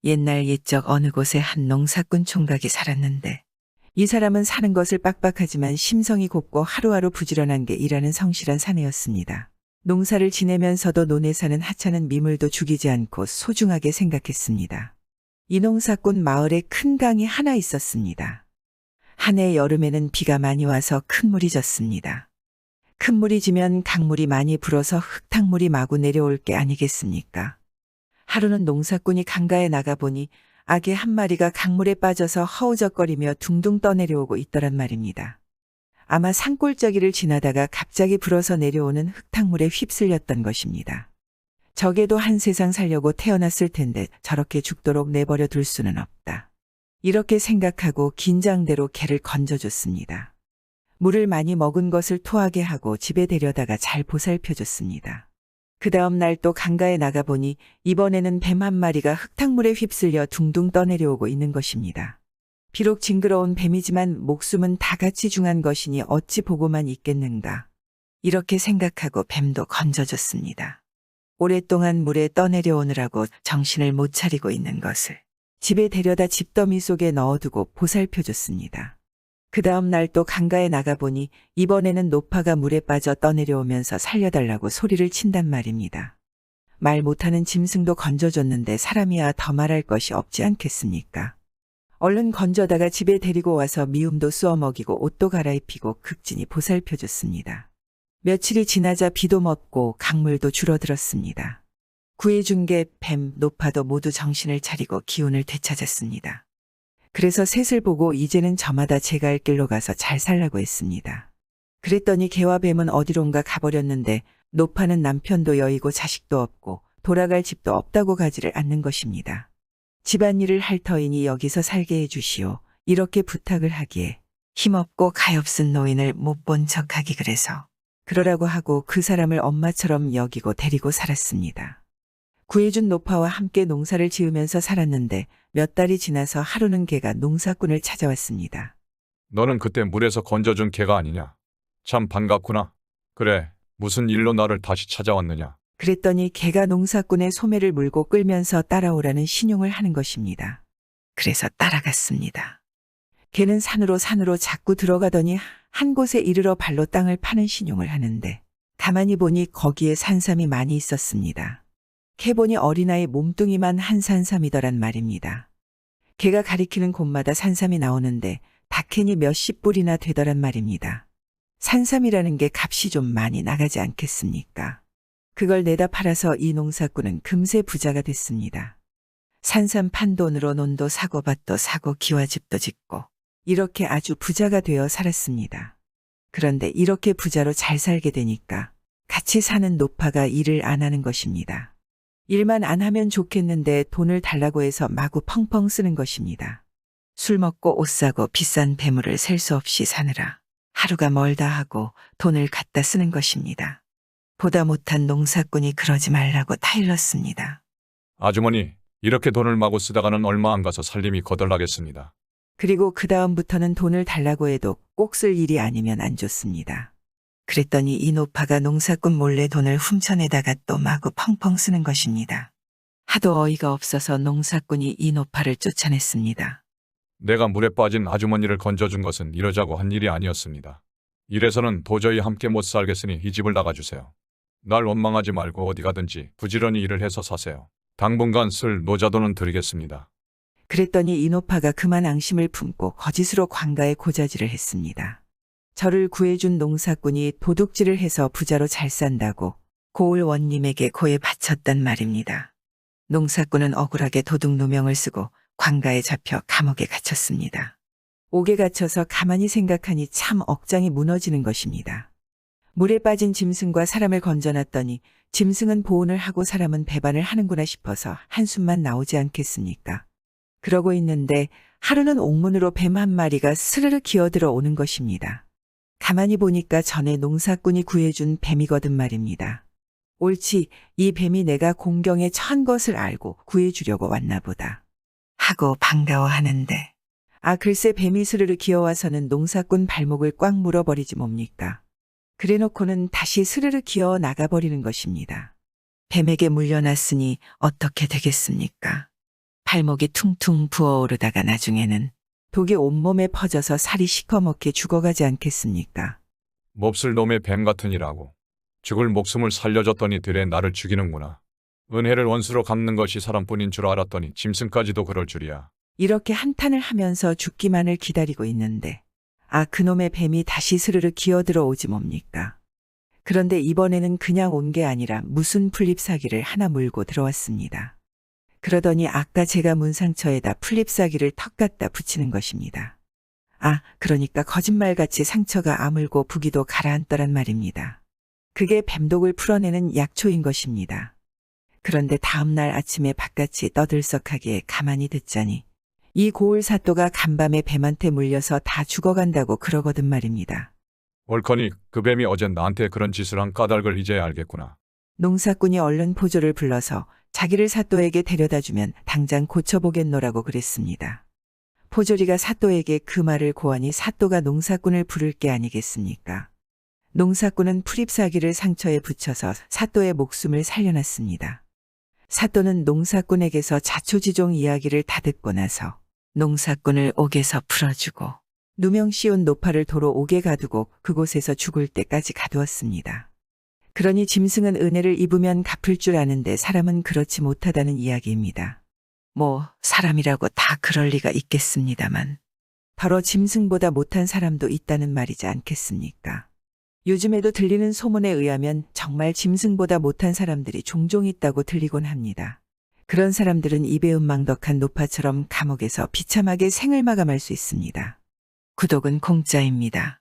옛날 옛적 어느 곳에 한 농사꾼 총각이 살았는데 이 사람은 사는 것을 빡빡하지만 심성이 곱고 하루하루 부지런한 게 일하는 성실한 사내였습니다. 농사를 지내면서도 논에 사는 하찮은 미물도 죽이지 않고 소중하게 생각했습니다. 이 농사꾼 마을에 큰 강이 하나 있었습니다. 한 해 여름에는 비가 많이 와서 큰 물이 졌습니다. 큰 물이 지면 강물이 많이 불어서 흙탕물이 마구 내려올 게 아니겠습니까? 하루는 농사꾼이 강가에 나가보니 아기 한 마리가 강물에 빠져서 허우적거리며 둥둥 떠내려오고 있더란 말입니다. 아마 산골짜기를 지나다가 갑자기 불어서 내려오는 흙탕물에 휩쓸렸던 것입니다. 적에도 한 세상 살려고 태어났을 텐데 저렇게 죽도록 내버려 둘 수는 없다. 이렇게 생각하고 긴장대로 개를 건져줬습니다. 물을 많이 먹은 것을 토하게 하고 집에 데려다가 잘 보살펴줬습니다. 그 다음 날 또 강가에 나가보니 이번에는 뱀 한 마리가 흙탕물에 휩쓸려 둥둥 떠내려오고 있는 것입니다. 비록 징그러운 뱀이지만 목숨은 다 같이 중한 것이니 어찌 보고만 있겠는가. 이렇게 생각하고 뱀도 건져줬습니다. 오랫동안 물에 떠내려오느라고 정신을 못 차리고 있는 것을 집에 데려다 집더미 속에 넣어두고 보살펴줬습니다. 그 다음 날 또 강가에 나가보니 이번에는 노파가 물에 빠져 떠내려오면서 살려달라고 소리를 친단 말입니다. 말 못하는 짐승도 건져줬는데 사람이야 더 말할 것이 없지 않겠습니까? 얼른 건져다가 집에 데리고 와서 미움도 쑤어 먹이고 옷도 갈아입히고 극진히 보살펴줬습니다. 며칠이 지나자 비도 멎고 강물도 줄어들었습니다. 구해준 게 뱀, 노파도 모두 정신을 차리고 기운을 되찾았습니다. 그래서 셋을 보고 이제는 저마다 제가 할 길로 가서 잘 살라고 했습니다. 그랬더니 개와 뱀은 어디론가 가버렸는데 노파는 남편도 여의고 자식도 없고 돌아갈 집도 없다고 가지를 않는 것입니다. 집안일을 할 터이니 여기서 살게 해주시오. 이렇게 부탁을 하기에 힘없고 가엾은 노인을 못 본 척하기 그래서 그러라고 하고 그 사람을 엄마처럼 여기고 데리고 살았습니다. 구해준 노파와 함께 농사를 지으면서 살았는데 몇 달이 지나서 하루는 개가 농사꾼을 찾아왔습니다. 너는 그때 물에서 건져준 개가 아니냐? 참 반갑구나. 그래, 무슨 일로 나를 다시 찾아왔느냐? 그랬더니 개가 농사꾼의 소매를 물고 끌면서 따라오라는 신용을 하는 것입니다. 그래서 따라갔습니다. 개는 산으로 자꾸 들어가더니 한 곳에 이르러 발로 땅을 파는 신용을 하는데 가만히 보니 거기에 산삼이 많이 있었습니다. 캐보니 어린아이 몸뚱이만 한 산삼이더란 말입니다. 개가 가리키는 곳마다 산삼이 나오는데 다 캐니 몇십 불이나 되더란 말입니다. 산삼이라는 게 값이 좀 많이 나가지 않겠습니까? 그걸 내다 팔아서 이 농사꾼은 금세 부자가 됐습니다. 산삼 판 돈으로 논도 사고 밭도 사고 기와집도 짓고 이렇게 아주 부자가 되어 살았습니다. 그런데 이렇게 부자로 잘 살게 되니까 같이 사는 노파가 일을 안 하는 것입니다. 일만 안 하면 좋겠는데 돈을 달라고 해서 마구 펑펑 쓰는 것입니다. 술 먹고 옷 사고 비싼 배물을 셀 수 없이 사느라 하루가 멀다 하고 돈을 갖다 쓰는 것입니다. 보다 못한 농사꾼이 그러지 말라고 타일렀습니다. 아주머니, 이렇게 돈을 마구 쓰다가는 얼마 안 가서 살림이 거덜나겠습니다. 그리고 그 다음부터는 돈을 달라고 해도 꼭 쓸 일이 아니면 안 줬습니다. 그랬더니 이 노파가 농사꾼 몰래 돈을 훔쳐내다가 또 마구 펑펑 쓰는 것입니다. 하도 어이가 없어서 농사꾼이 이 노파를 쫓아냈습니다. 내가 물에 빠진 아주머니를 건져준 것은 이러자고 한 일이 아니었습니다. 이래서는 도저히 함께 못 살겠으니 이 집을 나가주세요. 날 원망하지 말고 어디 가든지 부지런히 일을 해서 사세요. 당분간 쓸 노자돈은 드리겠습니다. 그랬더니 이 노파가 그만 앙심을 품고 거짓으로 관가에 고자질을 했습니다. 저를 구해준 농사꾼이 도둑질을 해서 부자로 잘 산다고 고을 원님에게 고에 바쳤단 말입니다. 농사꾼은 억울하게 도둑 누명을 쓰고 관가에 잡혀 감옥에 갇혔습니다. 옥에 갇혀서 가만히 생각하니 참 억장이 무너지는 것입니다. 물에 빠진 짐승과 사람을 건져놨더니 짐승은 보온을 하고 사람은 배반을 하는구나 싶어서 한숨만 나오지 않겠습니까? 그러고 있는데 하루는 옥문으로 뱀 한 마리가 스르르 기어들어 오는 것입니다. 가만히 보니까 전에 농사꾼이 구해준 뱀이거든 말입니다. 옳지, 이 뱀이 내가 공경에 처한 것을 알고 구해주려고 왔나 보다 하고 반가워하는데 글쎄 뱀이 스르르 기어와서는 농사꾼 발목을 꽉 물어버리지 뭡니까? 그래놓고는 다시 스르르 기어 나가버리는 것입니다. 뱀에게 물려놨으니 어떻게 되겠습니까? 발목이 퉁퉁 부어오르다가 나중에는 독이 온몸에 퍼져서 살이 시커멓게 죽어가지 않겠습니까? 몹쓸 놈의 뱀 같은 이라고. 죽을 목숨을 살려줬더니 들에 나를 죽이는구나. 은혜를 원수로 갚는 것이 사람뿐인 줄 알았더니 짐승까지도 그럴 줄이야. 이렇게 한탄을 하면서 죽기만을 기다리고 있는데 그놈의 뱀이 다시 스르르 기어들어 오지 뭡니까? 그런데 이번에는 그냥 온 게 아니라 무슨 풀잎사기를 하나 물고 들어왔습니다. 그러더니 아까 제가 문 상처에다 풀잎사기를 턱 갖다 붙이는 것입니다. 그러니까 거짓말같이 상처가 아물고 부기도 가라앉더란 말입니다. 그게 뱀독을 풀어내는 약초인 것입니다. 그런데 다음날 아침에 바깥이 떠들썩하기에 가만히 듣자니 이 고을 사또가 간밤에 뱀한테 물려서 다 죽어간다고 그러거든 말입니다. 옳거니 그 뱀이 어젠 나한테 그런 짓을 한 까닭을 이제야 알겠구나. 농사꾼이 얼른 포조를 불러서 자기를 사또에게 데려다주면 당장 고쳐보겠노라고 그랬습니다. 포조리가 사또에게 그 말을 고하니 사또가 농사꾼을 부를 게 아니겠습니까? 농사꾼은 풀잎사기를 상처에 붙여서 사또의 목숨을 살려놨습니다. 사또는 농사꾼에게서 자초지종 이야기를 다 듣고 나서 농사꾼을 옥에서 풀어주고 누명 씌운 노파를 도로 옥에 가두고 그곳에서 죽을 때까지 가두었습니다. 그러니 짐승은 은혜를 입으면 갚을 줄 아는데 사람은 그렇지 못하다는 이야기입니다. 사람이라고 다 그럴 리가 있겠습니다만 더러 짐승보다 못한 사람도 있다는 말이지 않겠습니까? 요즘에도 들리는 소문에 의하면 정말 짐승보다 못한 사람들이 종종 있다고 들리곤 합니다. 그런 사람들은 입에 음망덕한 노파처럼 감옥에서 비참하게 생을 마감할 수 있습니다. 구독은 공짜입니다.